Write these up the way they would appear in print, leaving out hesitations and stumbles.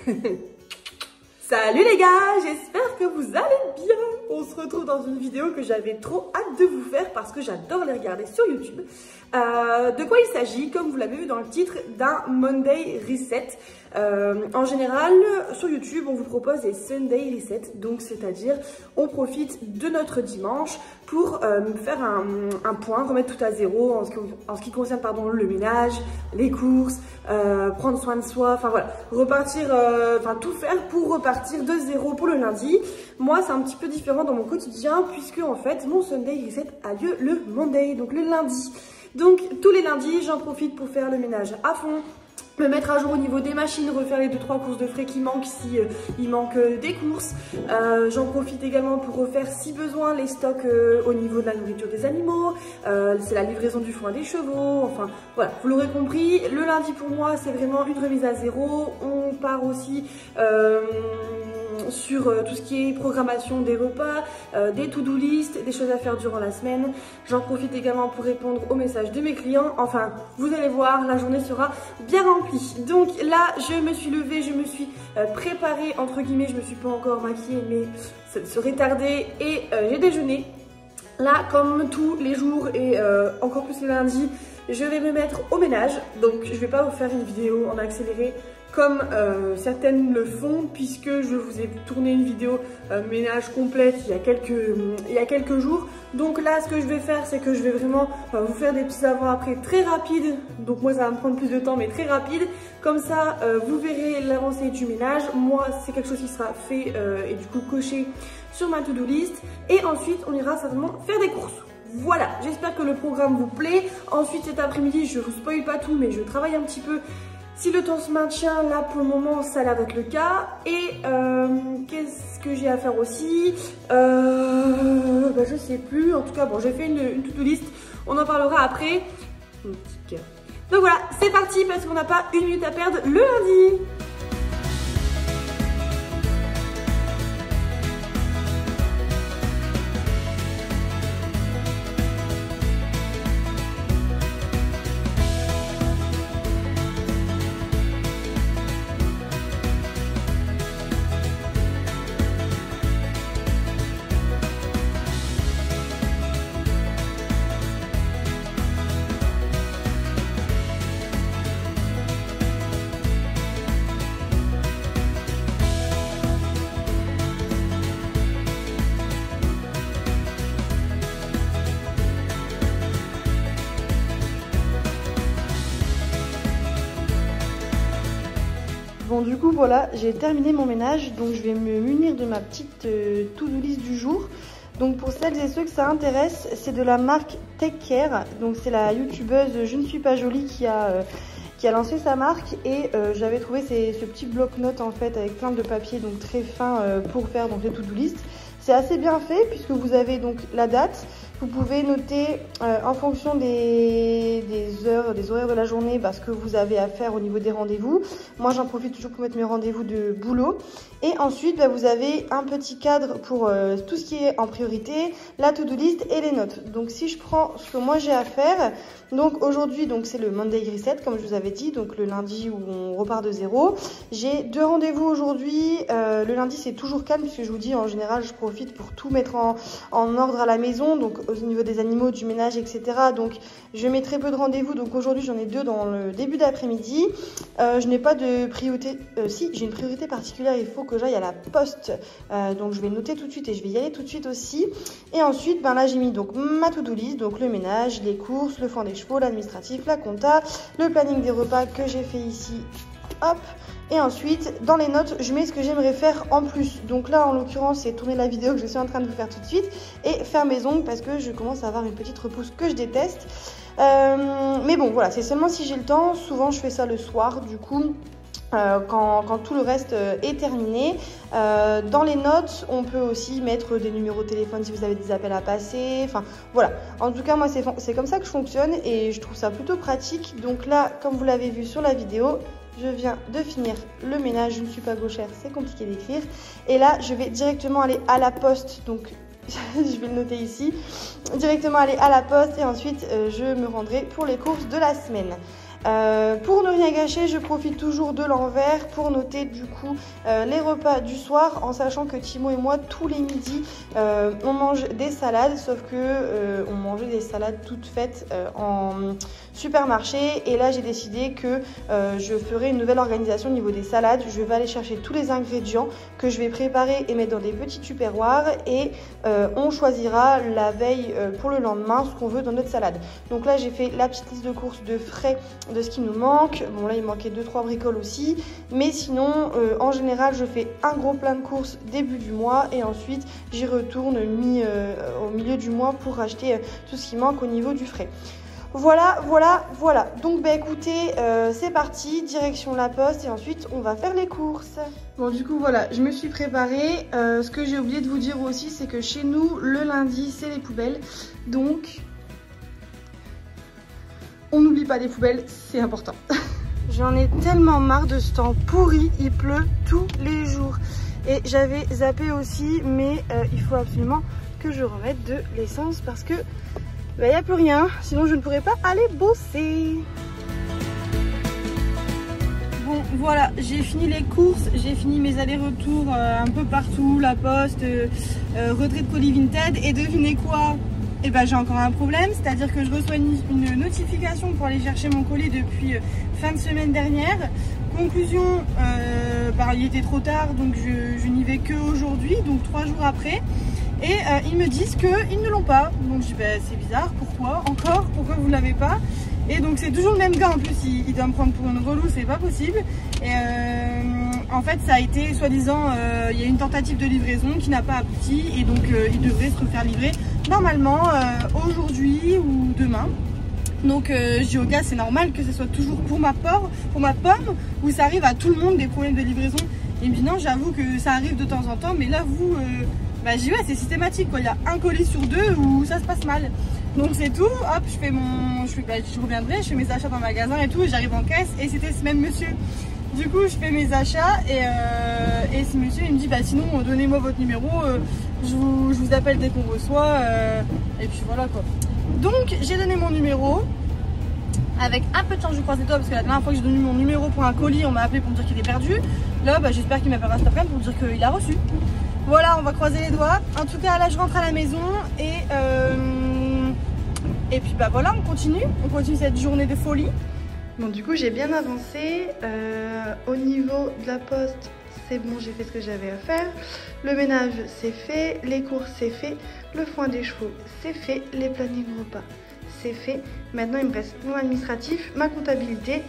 Salut les gars, j'espère que vous allez bien. On se retrouve dans une vidéo que j'avais trop hâte de vous faire parce que j'adore les regarder sur YouTube. De quoi il s'agit, comme vous l'avez vu dans le titre, d'un Monday Reset. En général, sur YouTube, on vous propose des Sunday Reset, donc c'est-à-dire on profite de notre dimanche pour faire un point, remettre tout à zéro en ce qui concerne le ménage, les courses, prendre soin de soi, enfin voilà, repartir, tout faire pour repartir de zéro pour le lundi. Moi, c'est un petit peu différent dans mon quotidien puisque en fait, mon Sunday Reset a lieu le Monday, donc le lundi. Donc tous les lundis, j'en profite pour faire le ménage à fond, me mettre à jour au niveau des machines, refaire les 2-3 courses de frais qui manquent si il manque des courses. J'en profite également pour refaire si besoin les stocks au niveau de la nourriture des animaux. C'est la livraison du foin des chevaux. Enfin voilà, vous l'aurez compris, le lundi pour moi c'est vraiment une remise à zéro. On part aussi sur tout ce qui est programmation des repas, des to-do list, des choses à faire durant la semaine. J'en profite également pour répondre aux messages de mes clients. Enfin, vous allez voir, la journée sera bien remplie. Donc là, je me suis levée, je me suis préparée, entre guillemets, je me suis pas encore maquillée, mais ça serait tardé et j'ai déjeuné. Là, comme tous les jours et encore plus le lundi, je vais me mettre au ménage. Donc, je vais pas vous faire une vidéo en accéléré comme certaines le font, puisque je vous ai tourné une vidéo ménage complète il y a quelques jours. Donc là, ce que je vais faire, c'est que je vais vraiment vous faire des petits avant-après très rapides. Donc moi, ça va me prendre plus de temps, mais très rapide. Comme ça, vous verrez l'avancée du ménage. Moi, c'est quelque chose qui sera fait et du coup coché sur ma to-do list. Et ensuite, on ira certainement faire des courses. Voilà, j'espère que le programme vous plaît. Ensuite, cet après-midi, je vous spoil pas tout, mais je travaille un petit peu. Si le temps se maintient, là pour le moment ça a l'air d'être le cas. Et qu'est-ce que j'ai à faire aussi, je sais plus. En tout cas bon, j'ai fait une to-do list, on en parlera après. Donc voilà, c'est parti parce qu'on n'a pas une minute à perdre le lundi. Bon, du coup voilà, j'ai terminé mon ménage, donc je vais me munir de ma petite to-do list du jour. Donc pour celles et ceux que ça intéresse, c'est de la marque Take Care. Donc c'est la youtubeuse Je ne suis pas jolie qui a lancé sa marque, et j'avais trouvé ce petit bloc-notes en fait avec plein de papier, donc très fin pour faire donc les to-do list. C'est assez bien fait puisque vous avez donc la date. Vous pouvez noter en fonction des horaires de la journée ce que vous avez à faire au niveau des rendez-vous. Moi, j'en profite toujours pour mettre mes rendez-vous de boulot. Et ensuite, vous avez un petit cadre pour tout ce qui est en priorité, la to-do list et les notes. Donc, si je prends ce que moi j'ai à faire, donc aujourd'hui, c'est le Monday Reset, comme je vous avais dit, donc le lundi où on repart de zéro. J'ai 2 rendez-vous aujourd'hui. Le lundi, c'est toujours calme puisque je vous dis, en général, je profite pour tout mettre en ordre à la maison. Donc, au niveau des animaux, du ménage, etc. Donc je mets très peu de rendez-vous. Donc aujourd'hui j'en ai 2 dans le début d'après-midi. Je n'ai pas de priorité. Si, j'ai une priorité particulière, il faut que j'aille à la poste. Donc je vais noter tout de suite et je vais y aller tout de suite aussi. Et ensuite, là j'ai mis donc ma to-do list, donc le ménage, les courses, le foin des chevaux, l'administratif, la compta, le planning des repas que j'ai fait ici. Hop. Et ensuite, dans les notes, je mets ce que j'aimerais faire en plus. Donc là, en l'occurrence, c'est tourner la vidéo que je suis en train de vous faire tout de suite et faire mes ongles parce que je commence à avoir une petite repousse que je déteste. Mais bon, voilà, c'est seulement si j'ai le temps. Souvent, je fais ça le soir, du coup. Quand tout le reste est terminé. Dans les notes, on peut aussi mettre des numéros de téléphone si vous avez des appels à passer. Enfin, voilà. En tout cas, moi, c'est comme ça que je fonctionne et je trouve ça plutôt pratique. Donc là, comme vous l'avez vu sur la vidéo, je viens de finir le ménage. Je ne suis pas gauchère, c'est compliqué d'écrire. Et là, je vais directement aller à la poste. Donc, je vais le noter ici. Directement aller à la poste et ensuite, je me rendrai pour les courses de la semaine. Pour ne rien gâcher, je profite toujours de l'envers pour noter du coup les repas du soir, en sachant que Timo et moi tous les midis on mange des salades, sauf que on mangeait des salades toutes faites en supermarché, et là j'ai décidé que je ferai une nouvelle organisation au niveau des salades. Je vais aller chercher tous les ingrédients que je vais préparer et mettre dans des petits tupperwares, et on choisira la veille pour le lendemain ce qu'on veut dans notre salade. Donc là j'ai fait la petite liste de courses de frais de ce qui nous manque. Bon là il manquait 2-3 bricoles aussi, mais sinon en général je fais un gros plein de courses début du mois, et ensuite j'y retourne au milieu du mois pour acheter tout ce qui manque au niveau du frais. Voilà. Donc bah écoutez, c'est parti, direction la poste, et ensuite on va faire les courses. Bon du coup voilà, je me suis préparée. Ce que j'ai oublié de vous dire aussi, c'est que chez nous le lundi c'est les poubelles, donc on n'oublie pas les poubelles, c'est important. J'en ai tellement marre de ce temps pourri, il pleut tous les jours. Et j'avais zappé aussi, mais il faut absolument que je remette de l'essence parce que il n'y a plus rien, sinon je ne pourrais pas aller bosser. Bon voilà, j'ai fini les courses, j'ai fini mes allers-retours un peu partout, la poste, retrait de colis Vinted, et devinez quoi? Et ben j'ai encore un problème, c'est-à-dire que je reçois une notification pour aller chercher mon colis depuis fin de semaine dernière. Conclusion, il était trop tard, donc je n'y vais que aujourd'hui, donc 3 jours après. Et ils me disent qu'ils ne l'ont pas. Donc je dis c'est bizarre, pourquoi encore? Pourquoi vous ne l'avez pas? Et donc c'est toujours le même gars en plus, il doit me prendre pour une relou, c'est pas possible. Et en fait ça a été soi-disant, il y a une tentative de livraison qui n'a pas abouti, et donc il devrait se refaire livrer normalement aujourd'hui ou demain. Donc je dis au gars c'est normal que ce soit toujours pour ma pomme, où ça arrive à tout le monde des problèmes de livraison. Et il me dit non, j'avoue que ça arrive de temps en temps, mais là vous... je dis ouais, c'est systématique quoi, il y a un colis sur 2 où ça se passe mal. Donc c'est tout, hop, je reviendrai, je fais mes achats dans le magasin et tout, et j'arrive en caisse et c'était ce même monsieur. Du coup je fais mes achats et ce monsieur il me dit sinon donnez-moi votre numéro, je vous appelle dès qu'on reçoit, et puis voilà quoi. Donc j'ai donné mon numéro. Avec un peu de chance, je croise les doigts, parce que la dernière fois que j'ai donné mon numéro pour un colis, on m'a appelé pour me dire qu'il est perdu. Là, j'espère qu'il m'appellera cet après-midi pour me dire qu'il a reçu. Voilà, on va croiser les doigts. En tout cas, là, je rentre à la maison et puis voilà, on continue cette journée de folie. Bon, du coup, j'ai bien avancé. Au niveau de la poste, c'est bon, j'ai fait ce que j'avais à faire. Le ménage, c'est fait. Les courses, c'est fait. Le foin des chevaux, c'est fait. Les plannings repas, c'est fait. Maintenant il me reste mon administratif, ma comptabilité,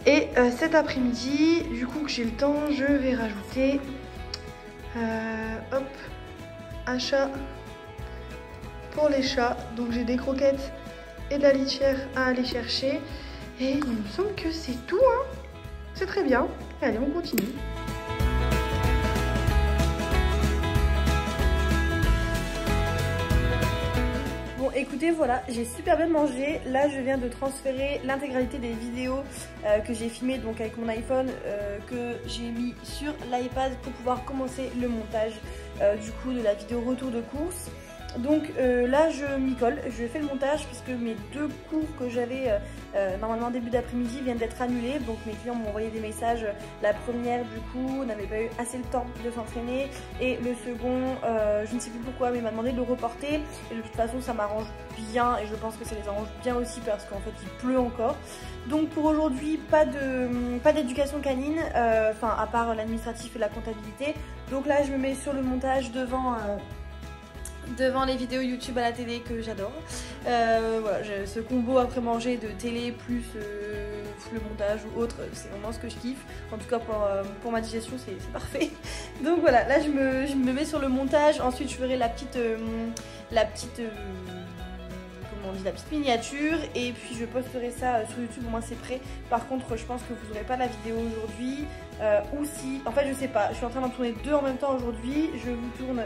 et cet après-midi, du coup que j'ai le temps, je vais rajouter achat pour les chats. Donc j'ai des croquettes et de la litière à aller chercher, et il me semble que c'est tout hein. C'est très bien. Allez, on continue. Écoutez, voilà, j'ai super bien mangé. Là, je viens de transférer l'intégralité des vidéos que j'ai filmées donc avec mon iPhone, que j'ai mis sur l'iPad pour pouvoir commencer le montage du coup de la vidéo retour de course. Donc là, je m'y colle, je fais le montage puisque mes 2 cours que j'avais normalement début d'après-midi viennent d'être annulés. Donc mes clients m'ont envoyé des messages. La première, du coup, n'avait pas eu assez le temps de s'entraîner, et le second, je ne sais plus pourquoi, mais m'a demandé de le reporter. Et de toute façon, ça m'arrange bien, et je pense que ça les arrange bien aussi parce qu'en fait, il pleut encore. Donc pour aujourd'hui, pas d'éducation canine, à part l'administratif et la comptabilité. Donc là, je me mets sur le montage devant les vidéos YouTube à la télé que j'adore. Voilà, ce combo après manger de télé plus le montage ou autre, c'est vraiment ce que je kiffe. En tout cas pour ma digestion, c'est parfait. Donc voilà, là je me mets sur le montage. Ensuite je ferai la petite miniature, et puis je posterai ça sur YouTube, au moins c'est prêt. Par contre je pense que vous n'aurez pas la vidéo aujourd'hui, ou si, en fait je sais pas, je suis en train d'en tourner 2 en même temps aujourd'hui. Je vous tourne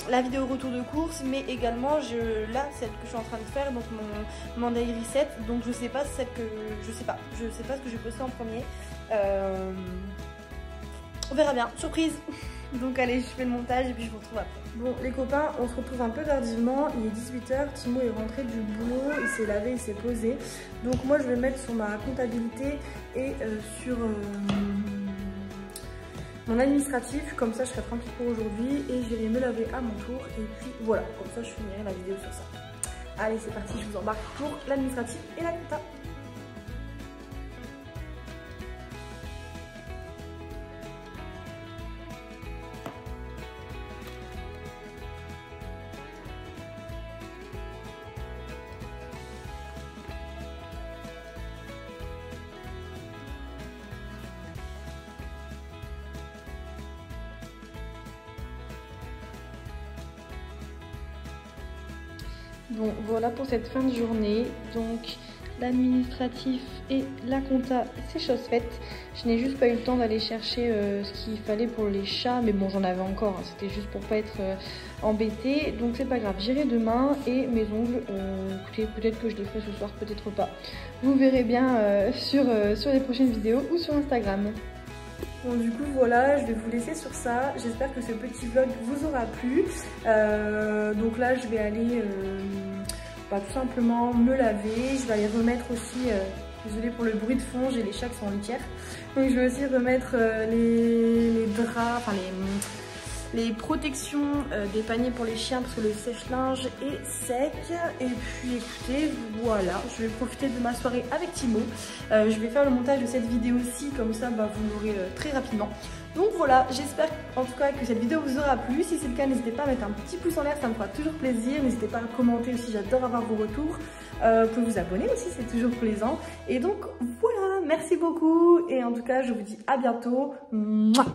la vidéo retour de course, mais également celle que je suis en train de faire, donc mon daily reset. Donc je sais pas ce que je vais poster en premier. On verra bien, surprise. Donc allez, je fais le montage et puis je vous retrouve après. Bon les copains, on se retrouve un peu tardivement, il est 18 h, Timo est rentré du boulot, il s'est lavé, il s'est posé. Donc moi je vais mettre sur ma comptabilité et sur mon administratif, comme ça je serai tranquille pour aujourd'hui et j'irai me laver à mon tour et puis voilà, comme ça je finirai la vidéo sur ça. Allez c'est parti, je vous embarque pour l'administratif et la compta. Bon voilà pour cette fin de journée, donc l'administratif et la compta c'est chose faite. Je n'ai juste pas eu le temps d'aller chercher ce qu'il fallait pour les chats, mais bon j'en avais encore, hein. C'était juste pour pas être embêtée, donc c'est pas grave, j'irai demain. Et mes ongles, écoutez, peut-être que je les ferai ce soir, peut-être pas. Vous verrez bien sur les prochaines vidéos ou sur Instagram. Bon du coup voilà, je vais vous laisser sur ça, j'espère que ce petit vlog vous aura plu. Donc là je vais aller tout simplement me laver, je vais aller remettre aussi, désolée pour le bruit de fond, j'ai les chats qui sont en litière. Donc je vais aussi remettre les draps, enfin les protections des paniers pour les chiens parce que le sèche-linge est sec. Et puis écoutez, voilà, je vais profiter de ma soirée avec Timo. Je vais faire le montage de cette vidéo aussi, comme ça vous l'aurez très rapidement. Donc voilà, j'espère en tout cas que cette vidéo vous aura plu. Si c'est le cas, n'hésitez pas à mettre un petit pouce en l'air, ça me fera toujours plaisir. N'hésitez pas à commenter aussi, j'adore avoir vos retours. Vous pouvez vous abonner aussi, c'est toujours plaisant. Et donc voilà, merci beaucoup et en tout cas je vous dis à bientôt. Mouah.